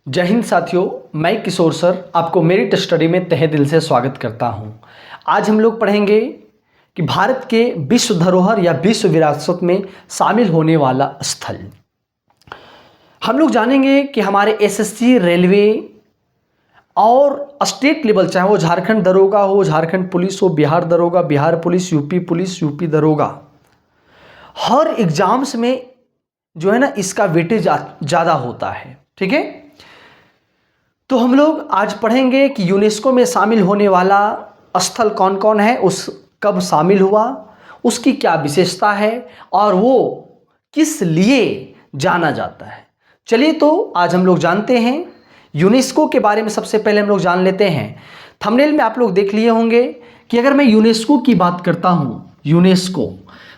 जय हिंद साथियों, मैं किशोर सर आपको मेरिट स्टडी में तहे दिल से स्वागत करता हूं। आज हम लोग पढ़ेंगे कि भारत के विश्व धरोहर या विश्व विरासत में शामिल होने वाला स्थल। हम लोग जानेंगे कि हमारे एसएससी, रेलवे और स्टेट लेवल, चाहे वो झारखंड दरोगा हो, झारखंड पुलिस हो, बिहार दरोगा, बिहार पुलिस, यूपी दरोगा, हर एग्जाम्स में जो है ना इसका वेटेज ज़्यादा होता है। ठीक है, तो हम लोग आज पढ़ेंगे कि यूनेस्को में शामिल होने वाला स्थल कौन कौन है, उस कब शामिल हुआ, उसकी क्या विशेषता है और वो किस लिए जाना जाता है। चलिए तो आज हम लोग जानते हैं यूनेस्को के बारे में। सबसे पहले हम लोग जान लेते हैं, थंबनेल में आप लोग देख लिए होंगे कि अगर मैं यूनेस्को की बात करता हूँ, यूनेस्को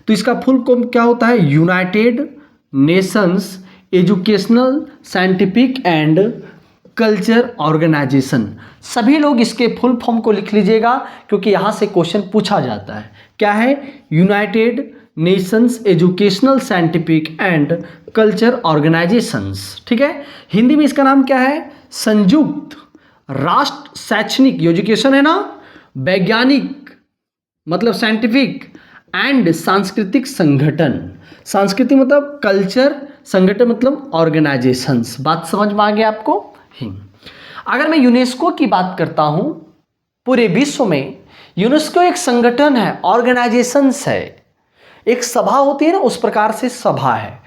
तो इसका फुल फॉर्म क्या होता है? United Nations Educational, Scientific and Culture Organization. सभी लोग इसके फुल फॉर्म को लिख लीजिएगा क्योंकि यहाँ से क्वेश्चन पूछा जाता है। क्या है? United Nations Educational, Scientific and culture organisations. ठीक है, हिंदी में इसका नाम क्या है? संयुक्त राष्ट्र शैक्षणिक, एजुकेशन है ना, वैज्ञानिक मतलब साइंटिफिक एंड सांस्कृतिक संगठन। सांस्कृतिक मतलब कल्चर, संगठन मतलब ऑर्गेनाइजेशंस। बात समझ में आ गया आपको? अगर मैं यूनेस्को की बात करता हूं, पूरे विश्व में यूनेस्को एक संगठन है, ऑर्गेनाइजेशंस है, एक सभा होती है ना, उस प्रकार से सभा है।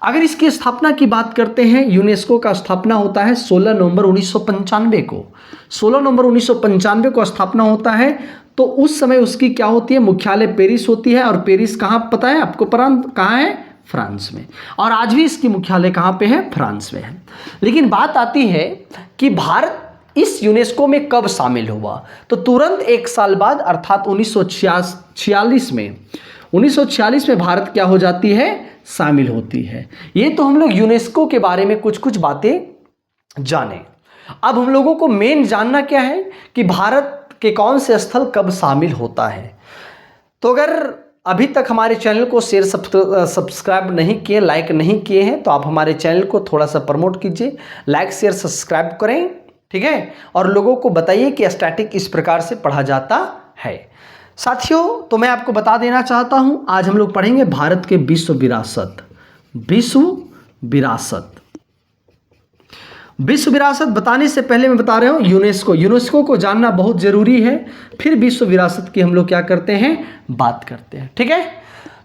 अगर इसकी स्थापना की बात करते हैं, यूनेस्को का स्थापना होता है 16 नवंबर 1995 को। 16 नवंबर 1995 को स्थापना होता है। तो उस समय उसकी क्या होती है? मुख्यालय पेरिस होती है। और पेरिस कहाँ पता है आपको? कहाँ है? फ्रांस में। और आज भी इसकी मुख्यालय कहाँ पे है? फ्रांस में है। लेकिन बात आती है कि भारत इस यूनेस्को में कब शामिल हुआ, तो तुरंत एक साल बाद अर्थात 1946 में भारत क्या हो जाती है? शामिल होती है। ये तो हम लोग यूनेस्को के बारे में कुछ कुछ बातें जाने। अब हम लोगों को मेन जानना क्या है कि भारत के कौन से स्थल कब शामिल होता है। तो अगर अभी तक हमारे चैनल को शेयर सब्सक्राइब नहीं किए, लाइक नहीं किए हैं, तो आप हमारे चैनल को थोड़ा सा प्रमोट कीजिए, लाइक शेयर सब्सक्राइब करें। ठीक है, और लोगों को बताइए कि स्टैटिक इस प्रकार से पढ़ा जाता है। साथियों, तो मैं आपको बता देना चाहता हूं, आज हम लोग पढ़ेंगे भारत के विश्व विरासत। विश्व विरासत बताने से पहले मैं बता रहा हूं यूनेस्को को जानना बहुत जरूरी है। फिर विश्व विरासत की हम लोग क्या करते हैं? बात करते हैं। ठीक है,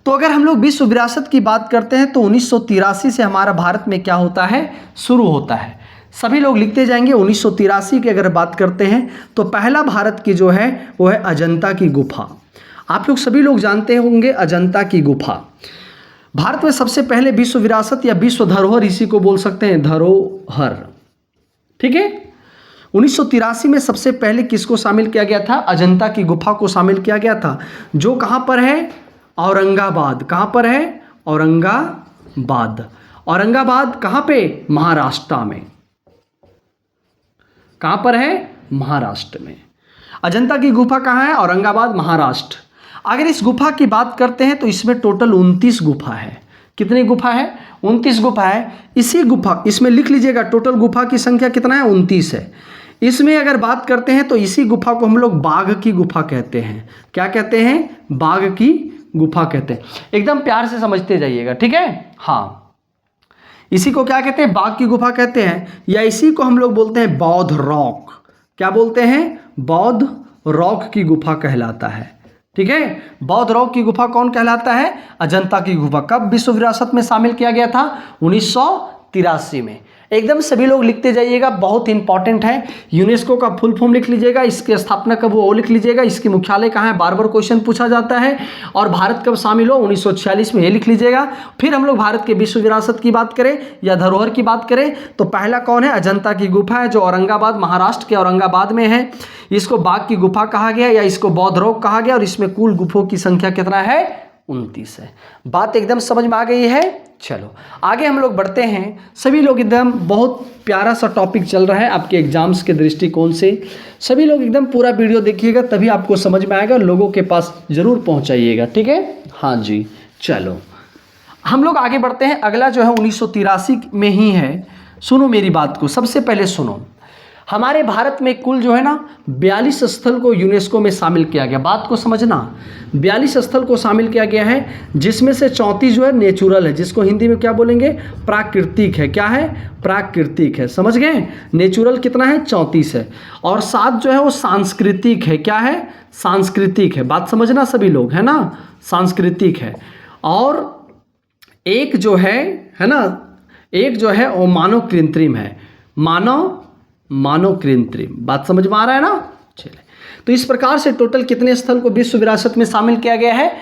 तो अगर हम लोग विश्व विरासत की बात करते हैं तो 1983 से हमारा भारत में क्या होता है? शुरू होता है। सभी लोग लिखते जाएंगे। 1983 की अगर बात करते हैं तो पहला भारत की जो है वो है अजंता की गुफा। आप लोग सभी लोग जानते होंगे अजंता की गुफा। भारत में सबसे पहले विश्व विरासत या विश्व धरोहर, इसी को बोल सकते हैं धरोहर। ठीक है, 1983 में सबसे पहले किसको शामिल किया गया था? अजंता की गुफा को शामिल किया गया था, जो कहां पर है? औरंगाबाद। कहां पर है? औरंगाबाद। औरंगाबाद कहां पे? महाराष्ट्र में। कहां पर है? महाराष्ट्र में। अजंता की गुफा कहां है? औरंगाबाद, महाराष्ट्र। अगर इस गुफा की बात करते हैं तो इसमें टोटल 29 गुफा है। कितनी गुफा है? 29 गुफा है। इसमें लिख लीजिएगा, टोटल गुफा की संख्या कितना है? 29 है। इसमें अगर बात करते हैं तो इसी गुफा को हम लोग बाघ की गुफा कहते हैं। क्या कहते हैं? बाघ की गुफा कहते हैं। एकदम प्यार से समझते जाइएगा। ठीक है, हाँ, इसी को क्या कहते हैं? बाघ की गुफा कहते हैं, या इसी को हम लोग बोलते हैं बौद्ध रॉक। क्या बोलते हैं? बौद्ध रॉक की गुफा कहलाता है। ठीक है, बौद्ध रॉक की गुफा कौन कहलाता है? अजंता की गुफा। कब विश्व विरासत में शामिल किया गया था? 1983 में। एकदम सभी लोग लिखते जाइएगा, बहुत इंपॉर्टेंट है। यूनेस्को का फुल फॉर्म लिख लीजिएगा, इसकी स्थापना कब हुआ वो लिख लीजिएगा, इसकी मुख्यालय कहाँ है, बार बार क्वेश्चन पूछा जाता है, और भारत कब शामिल हो 1946 में, ये लिख लीजिएगा। फिर हम लोग भारत के विश्व विरासत की बात करें या धरोहर की बात करें तो पहला कौन है? अजंता की गुफा है, जो औरंगाबाद, महाराष्ट्र के औरंगाबाद में है। इसको बाघ की गुफा कहा गया या इसको बौद्ध रॉक कहा गया, और इसमें कुल गुफों की संख्या कितना है? 29 है। बात एकदम समझ में आ गई है। चलो आगे हम लोग बढ़ते हैं। सभी लोग एकदम, बहुत प्यारा सा टॉपिक चल रहा है आपके एग्जाम्स के दृष्टिकोण से। सभी लोग एकदम पूरा वीडियो देखिएगा, तभी आपको समझ में आएगा, और लोगों के पास जरूर पहुंचाइएगा। ठीक है, हाँ जी। चलो हम लोग आगे बढ़ते हैं। अगला जो है 1983 में ही है, सुनो मेरी बात को, सबसे पहले सुनो। हमारे भारत में कुल जो है ना 42 स्थल को यूनेस्को में शामिल किया गया। बात को समझना, 42 स्थल को शामिल किया गया है, जिसमें से 34 जो है नेचुरल है, जिसको हिंदी में क्या बोलेंगे, प्राकृतिक है। क्या है, प्राकृतिक है, समझ गए। नेचुरल कितना है, 34 है, और 7 जो है वो सांस्कृतिक है। क्या है, सांस्कृतिक है। बात समझना सभी लोग, है ना, सांस्कृतिक है। और एक जो है ना, एक जो है वो मानव कृत्रिम है, मानव कृत्रिम। बात समझ में आ रहा है ना। चलिए, तो इस प्रकार से टोटल कितने स्थल को विश्व विरासत में शामिल किया गया है,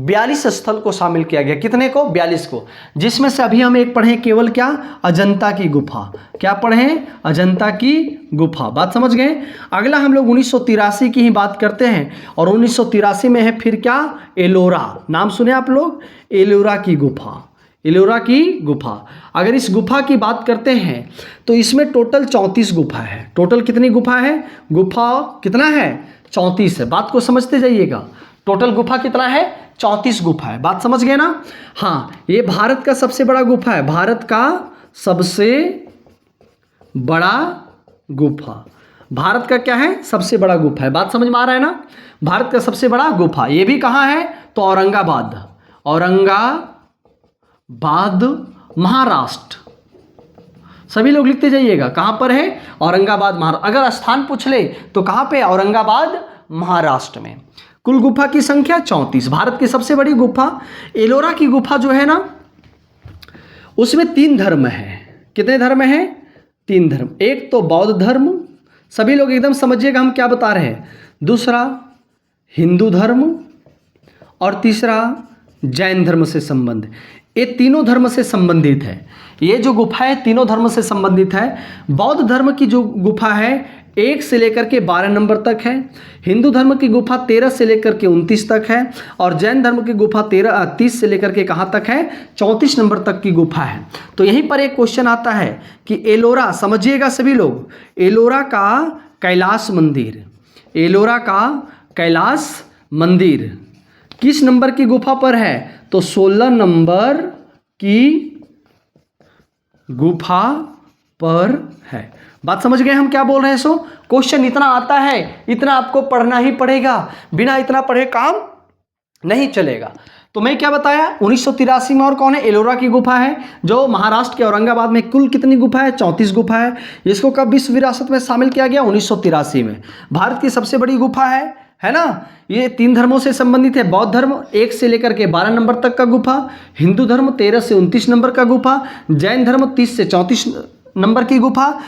42 स्थल को शामिल किया गया। कितने को, 42 को, जिसमें से अभी हम एक पढ़े केवल क्या, अजंता की गुफा। क्या पढ़े, अजंता की गुफा। बात समझ गए। अगला हम लोग 1983 की ही बात करते हैं, और 1983 में है फिर क्या, एलोरा। नाम सुने आप लोग, एलोरा की गुफा, एलोरा की गुफा। अगर इस गुफा की बात करते हैं तो इसमें टोटल 34 गुफा है। टोटल कितनी गुफा है, गुफा कितना है, 34 है। बात को समझते जाइएगा, टोटल गुफा कितना है, 34 गुफा है। बात समझ गए ना। हाँ, ये भारत का सबसे बड़ा गुफा है, भारत का सबसे बड़ा गुफा। भारत का क्या है, सबसे बड़ा गुफा है। बात समझ में आ रहा है ना। भारत का सबसे बड़ा गुफा, ये भी कहाँ है, तो औरंगाबाद, महाराष्ट्र। सभी लोग लिखते जाइएगा, कहां पर है, औरंगाबाद महाराष्ट्र। अगर स्थान पूछ ले तो कहां पे, औरंगाबाद महाराष्ट्र में। कुल गुफा की संख्या 34। भारत की सबसे बड़ी गुफा एलोरा की गुफा जो है ना, उसमें 3 धर्म है। कितने धर्म है, 3 धर्म। एक तो बौद्ध धर्म, सभी लोग एकदम समझिएगा हम क्या बता रहे हैं। दूसरा हिंदू धर्म, और तीसरा जैन धर्म से संबंध। ये तीनों धर्म से संबंधित है। ये जो गुफा है तीनों धर्म से संबंधित है। बौद्ध धर्म की जो गुफा है 1 से लेकर के 12 नंबर तक है। हिंदू धर्म की गुफा 13 से लेकर के 29 तक है। और जैन धर्म की गुफा 30 से लेकर के कहाँ तक है, 34 नंबर तक की गुफा है। तो यहीं पर एक क्वेश्चन आता है कि एलोरा, समझिएगा सभी लोग, एलोरा का कैलाश मंदिर, एलोरा का कैलाश मंदिर किस नंबर की गुफा पर है, तो 16 नंबर की गुफा पर है। बात समझ गए हम क्या बोल रहे हैं। सो क्वेश्चन इतना आता है, इतना आपको पढ़ना ही पड़ेगा, बिना इतना पढ़े काम नहीं चलेगा। तो मैं क्या बताया, 1983 में और कौन है, एलोरा की गुफा है, जो महाराष्ट्र के औरंगाबाद में। कुल कितनी गुफा है, 34 गुफा है। इसको कब विश्व विरासत में शामिल किया गया, 1983 में। भारत की सबसे बड़ी गुफा है ना। ये 3 धर्मों से संबंधित है। बौद्ध धर्म 1 से लेकर के 12 नंबर तक का गुफा, हिंदू धर्म 13 से 29 नंबर का गुफा, जैन धर्म 30 से 34 नंबर की गुफा,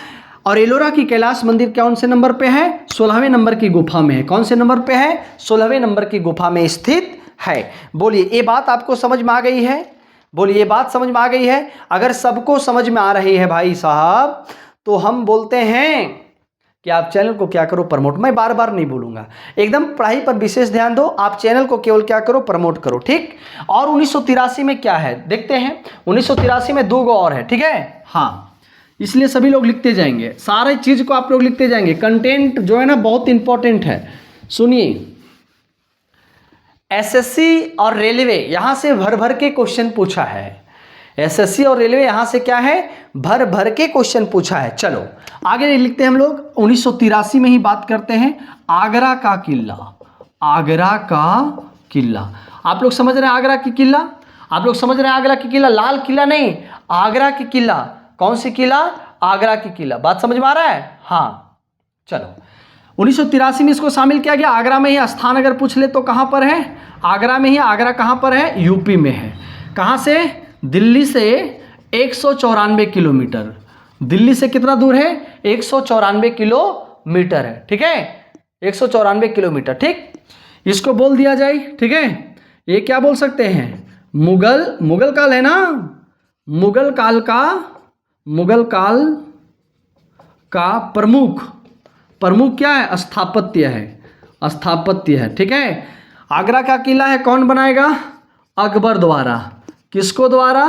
और एलोरा की कैलाश मंदिर कौन से नंबर पे है, 16वें नंबर की गुफा में है। कौन से नंबर पे है, 16वें नंबर की गुफा में स्थित है। बोलिए, ये बात आपको समझ में आ गई है, बोलिए ये बात समझ में आ गई है। अगर सबको समझ में आ रही है भाई साहब, तो हम बोलते हैं कि आप चैनल को क्या करो, प्रमोट। मैं बार बार नहीं बोलूंगा, एकदम पढ़ाई पर विशेष ध्यान दो। आप चैनल को केवल क्या करो, प्रमोट करो, ठीक। और 1983 में क्या है देखते हैं। 1983 में 2 और है, ठीक है। हाँ, इसलिए सभी लोग लिखते जाएंगे, सारे चीज को आप लोग लिखते जाएंगे। कंटेंट जो है ना बहुत इंपॉर्टेंट है। सुनिए, एसएससी और रेलवे यहां से भर भर के क्वेश्चन पूछा है। एसएससी और रेलवे यहां से क्या है, भर भर के क्वेश्चन पूछा है। चलो आगे लिखते हैं हम लोग। 1983 में ही बात करते हैं। आगरा का किला, आगरा का किला। आप लोग समझ रहे हैं आगरा की किला, आप लोग समझ रहे हैं आगरा की किला, लाल किला नहीं, आगरा की किला। कौन सी किला, आगरा की किला। बात समझ में आ रहा है। हाँ चलो, 1983 में इसको शामिल किया गया। आगरा में ही स्थान अगर पूछ ले तो कहां पर है, आगरा में ही। आगरा कहां पर है, यूपी में है। कहां से, दिल्ली से 194 किलोमीटर। दिल्ली से कितना दूर है, 194 किलोमीटर है, ठीक है, 194 किलोमीटर, ठीक। इसको बोल दिया जाए, ठीक है। ये क्या बोल सकते हैं, मुगल काल है ना, मुगल काल का प्रमुख क्या है, स्थापत्य है, ठीक है। आगरा का किला है, कौन बनाएगा, अकबर द्वारा। किसको द्वारा,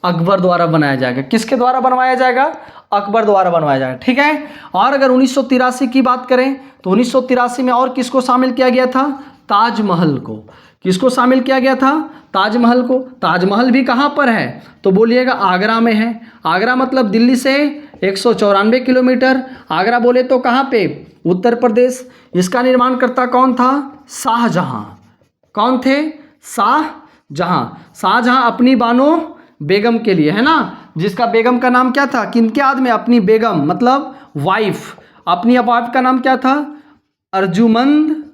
अकबर द्वारा बनाया जाएगा। किसके द्वारा बनवाया जाएगा, अकबर द्वारा बनवाया जाएगा, ठीक है। और अगर 1983 की बात करें तो 1983 में और किसको शामिल किया गया था, ताजमहल को। किसको शामिल किया गया था, ताजमहल को। ताजमहल भी कहाँ पर है, तो बोलिएगा आगरा में है। आगरा मतलब दिल्ली से 194 किलोमीटर। आगरा बोले तो कहाँ पे, उत्तर प्रदेश। इसका निर्माणकर्ता कौन था, शाहजहां। कौन थे, शाहजहां। शाहजहां अपनी बानो बेगम के लिए, है ना, जिसका बेगम का नाम क्या था, किनके याद में, अपनी बेगम मतलब वाइफ, अपनी वाइफ का नाम क्या था, अर्जुमंद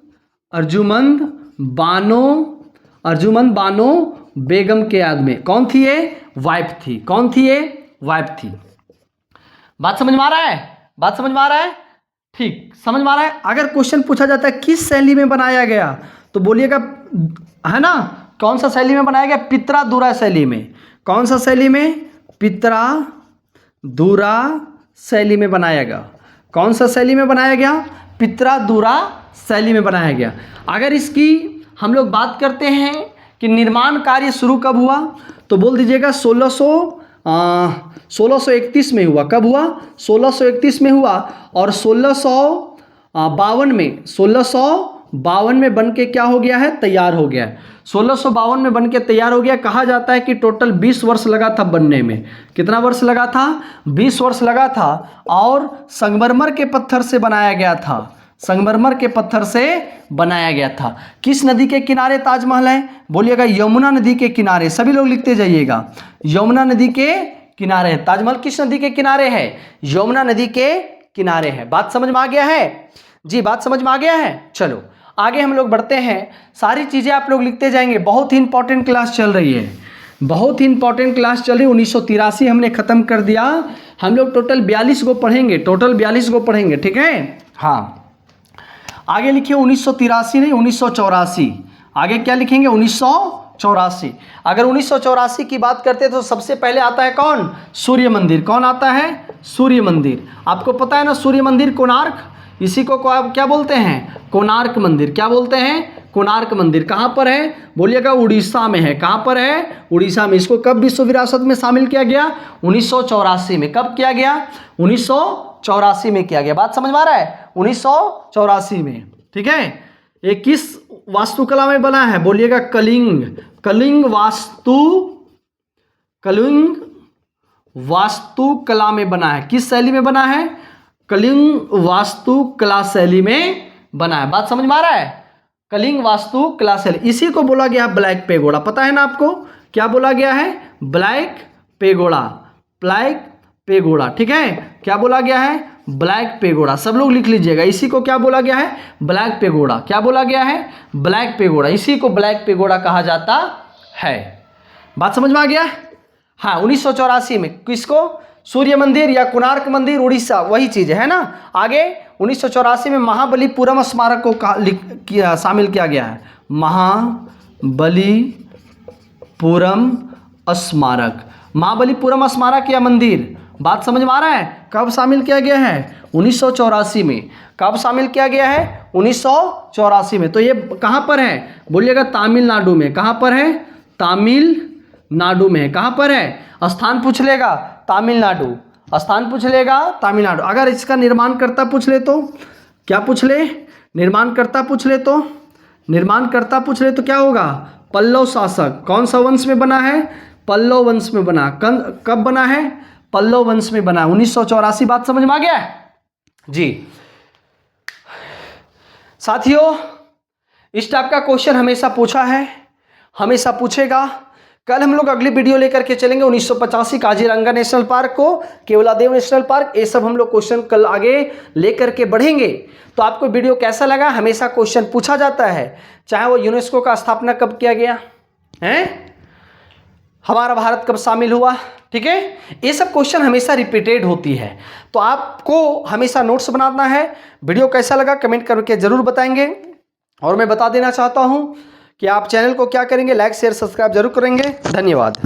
बानो बेगम के याद में। कौन थी ये, वाइफ थी। कौन थी ये, वाइफ थी। बात समझ में आ रहा है, बात समझ में आ रहा है, ठीक, समझ में आ रहा है। अगर क्वेश्चन पूछा जाता है किस शैली में बनाया गया, तो बोलिएगा, है ना, कौन सा शैली में बनाया गया, पित्रादुरा शैली में। कौन सा शैली में, पित्रादुरा शैली में बनाया गया। कौन सा शैली में बनाया गया, पित्रादुरा शैली में बनाया गया। अगर इसकी हम लोग बात करते हैं कि निर्माण कार्य शुरू कब हुआ, तो बोल दीजिएगा 1631 में हुआ। कब हुआ, 1631 में हुआ। और 1652 में बन के क्या हो गया है, तैयार हो गया है। 1652 में बन के तैयार हो गया। कहा जाता है कि टोटल 20 वर्ष लगा था बनने में। कितना वर्ष लगा था, 20 वर्ष लगा था। और संगमरमर के पत्थर से बनाया गया था। संगमरमर के पत्थर से बनाया गया था। किस नदी के किनारे ताजमहल है, बोलिएगा यमुना नदी के किनारे। सभी लोग लिखते जाइएगा, यमुना नदी के किनारे है ताजमहल। किस नदी के किनारे है, यमुना नदी के किनारे है। बात समझ में आ गया है जी, बात समझ में आ गया है। चलो आगे हम लोग बढ़ते हैं। सारी चीज़ें आप लोग लिखते जाएंगे। बहुत ही इंपॉर्टेंट क्लास चल रही है, बहुत ही इंपॉर्टेंट क्लास चल रही है। 1983 हमने ख़त्म कर दिया। हम लोग टोटल 42 को पढ़ेंगे, टोटल 42 को पढ़ेंगे, ठीक है। हाँ, आगे लिखिए 1983 नहीं, 1984। आगे क्या लिखेंगे, 1984। अगर 1984 की बात करते हैं तो सबसे पहले आता है कौन, सूर्य मंदिर। कौन आता है, सूर्य मंदिर। आपको पता है ना, सूर्य मंदिर कोणार्क, इसी को क्या बोलते हैं, कोणार्क मंदिर। क्या बोलते हैं, कोणार्क मंदिर। कहाँ पर है, बोलिएगा उड़ीसा में है। कहाँ पर है, उड़ीसा में। इसको कब विश्व विरासत में शामिल किया गया, 1984 में। कब किया गया, 1984 में किया गया। बात समझ में आ रहा है, 1984 में, ठीक है। ये किस वास्तुकला में बना है, बोलिएगा कलिंग। कलिंग वास्तुकला में बना है। किस शैली में बना है, कलिंग वास्तुकला शैली में बना है। बात समझ में आ रहा है, कलिंग वास्तुकला शैली। इसी को बोला गया है ब्लैक पेगोडा। पता है ना आपको, क्या बोला गया है, ब्लैक पेगोडा। ब्लैक पेगोडा, ठीक है। क्या बोला गया है, ब्लैक पेगोडा। सब लोग लिख लीजिएगा, इसी को क्या बोला गया है, ब्लैक पेगोडा। क्या बोला गया है, ब्लैक पेगोडा। इसी को ब्लैक पेगोडा कहा जाता है। बात समझ में आ गया। हाँ, 1984 में किसको, सूर्य मंदिर या कोणार्क मंदिर, उड़ीसा, वही चीज़ है ना। आगे 1984 में महाबलीपुरम स्मारक को शामिल किया गया है। महाबलीपुरम स्मारक, महाबलीपुरम स्मारक या मंदिर। बात समझ में आ रहा है, कब शामिल किया गया है, 1984 में। कब शामिल किया गया है, 1984 में। तो ये कहाँ पर है, बोलिएगा तमिलनाडु में। कहाँ पर है, तमिलनाडु में। कहाँ पर है, स्थान पूछ लेगा, तमिलनाडु। स्थान पूछ लेगा, तमिलनाडु। अगर इसका निर्माणकर्ता पूछ ले तो क्या पूछ ले, निर्माणकर्ता पूछ ले तो, निर्माणकर्ता पूछ ले तो क्या होगा, पल्लव शासक। कौन सा वंश में बना है, पल्लव वंश में बना। कब बना है, पल्लव वंश में बना, 1984। बात समझ में आ गया जी। साथियों, इस टाइप का क्वेश्चन हमेशा पूछा है, हमेशा पूछेगा। कल हम लोग अगली वीडियो लेकर के चलेंगे 1985 काजीरंगा नेशनल पार्क को, केवलादेव नेशनल पार्क, ये सब हम लोग क्वेश्चन कल आगे लेकर के बढ़ेंगे। तो आपको वीडियो कैसा लगा, हमेशा क्वेश्चन पूछा जाता है, चाहे वो यूनेस्को का स्थापना कब किया गया है, हमारा भारत कब शामिल हुआ, ठीक है। ये सब क्वेश्चन हमेशा रिपीटेड होती है। तो आपको हमेशा नोट्स बनाना है। वीडियो कैसा लगा कमेंट करके जरूर बताएंगे। और मैं बता देना चाहता हूं कि आप चैनल को क्या करेंगे, लाइक शेयर सब्सक्राइब जरूर करेंगे। धन्यवाद।